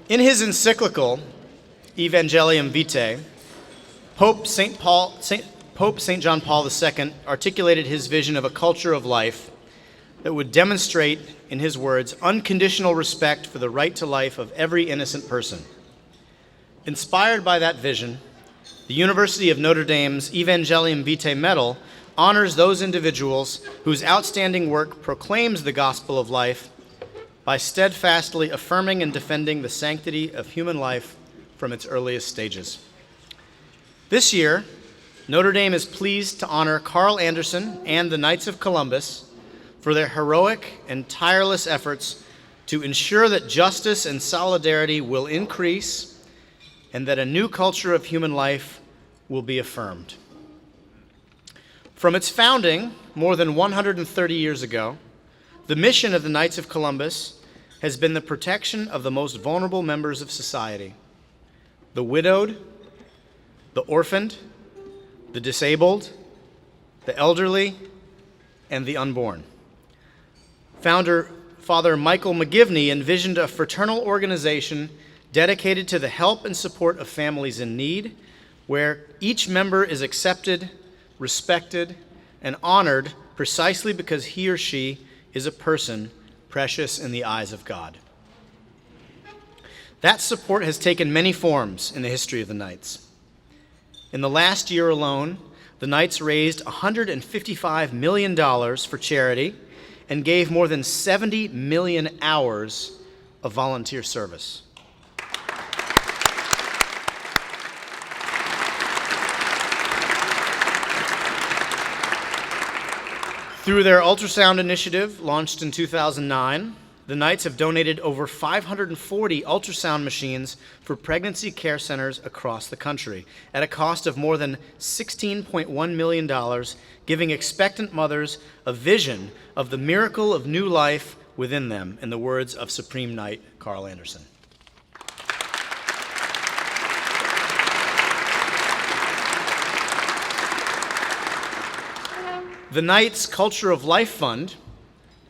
In his encyclical, Evangelium Vitae, Pope St. John Paul II articulated his vision of a culture of life that would demonstrate, in his words, unconditional respect for the right to life of every innocent person. Inspired by that vision, the University of Notre Dame's Evangelium Vitae Medal honors those individuals whose outstanding work proclaims the gospel of life by steadfastly affirming and defending the sanctity of human life from its earliest stages. This year, Notre Dame is pleased to honor Carl Anderson and the Knights of Columbus for their heroic and tireless efforts to ensure that justice and solidarity will increase and that a new culture of human life will be affirmed. From its founding more than 130 years ago, the mission of the Knights of Columbus has been the protection of the most vulnerable members of society: the widowed, the orphaned, the disabled, the elderly, and the unborn. Founder Father Michael McGivney envisioned a fraternal organization dedicated to the help and support of families in need, where each member is accepted, respected, and honored precisely because he or she is a person precious in the eyes of God. That support has taken many forms in the history of the Knights. In the last year alone, the Knights raised $155 million for charity and gave more than 70 million hours of volunteer service. Through their ultrasound initiative, launched in 2009, the Knights have donated over 540 ultrasound machines for pregnancy care centers across the country at a cost of more than $16.1 million, giving expectant mothers a vision of the miracle of new life within them, in the words of Supreme Knight Carl Anderson. The Knights Culture of Life Fund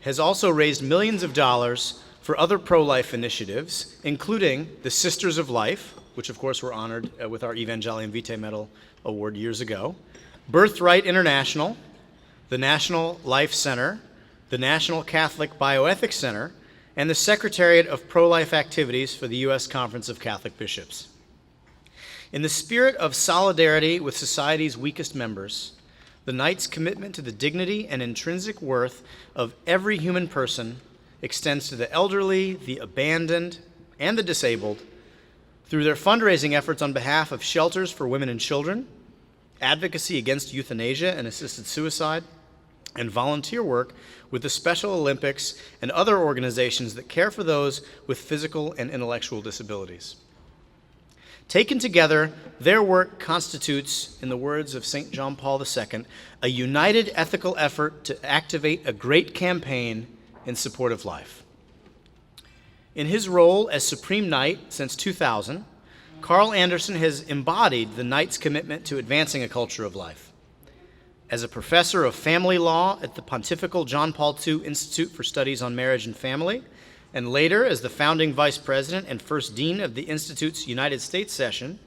has also raised millions of dollars for other pro-life initiatives, including the Sisters of Life, which of course were honored with our Evangelium Vitae Medal Award years ago, Birthright International, the National Life Center, the National Catholic Bioethics Center, and the Secretariat of Pro-Life Activities for the U.S. Conference of Catholic Bishops. In the spirit of solidarity with society's weakest members, the Knights' commitment to the dignity and intrinsic worth of every human person extends to the elderly, the abandoned, and the disabled through their fundraising efforts on behalf of shelters for women and children, advocacy against euthanasia and assisted suicide, and volunteer work with the Special Olympics and other organizations that care for those with physical and intellectual disabilities. Taken together, their work constitutes, in the words of St. John Paul II, a united ethical effort to activate a great campaign in support of life. In his role as Supreme Knight since 2000, Carl Anderson has embodied the Knights' commitment to advancing a culture of life. As a professor of family law at the Pontifical John Paul II Institute for Studies on Marriage and Family, and later as the founding vice president and first dean of the Institute's United States session,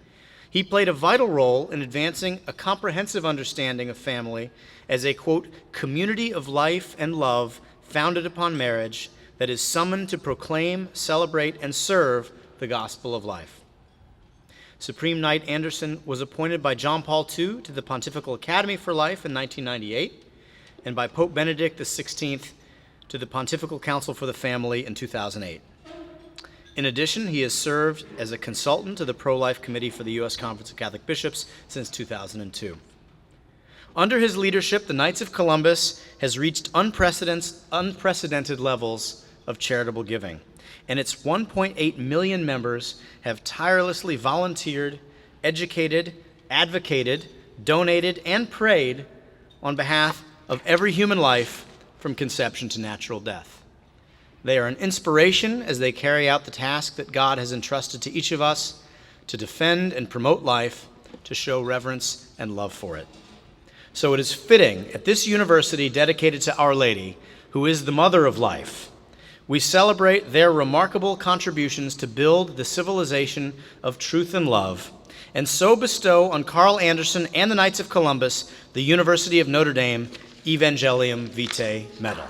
he played a vital role in advancing a comprehensive understanding of family as a, quote, community of life and love founded upon marriage that is summoned to proclaim, celebrate, and serve the gospel of life. Supreme Knight Anderson was appointed by John Paul II to the Pontifical Academy for Life in 1998 and by Pope Benedict XVI to the Pontifical Council for the Family in 2008. In addition, he has served as a consultant to the Pro-Life Committee for the U.S. Conference of Catholic Bishops since 2002. Under his leadership, the Knights of Columbus has reached unprecedented levels of charitable giving, and its 1.8 million members have tirelessly volunteered, educated, advocated, donated, and prayed on behalf of every human life from conception to natural death. They are an inspiration as they carry out the task that God has entrusted to each of us to defend and promote life, to show reverence and love for it. So it is fitting at this university dedicated to Our Lady, who is the mother of life, we celebrate their remarkable contributions to build the civilization of truth and love, and so bestow on Carl Anderson and the Knights of Columbus the University of Notre Dame Evangelium Vitae Medal.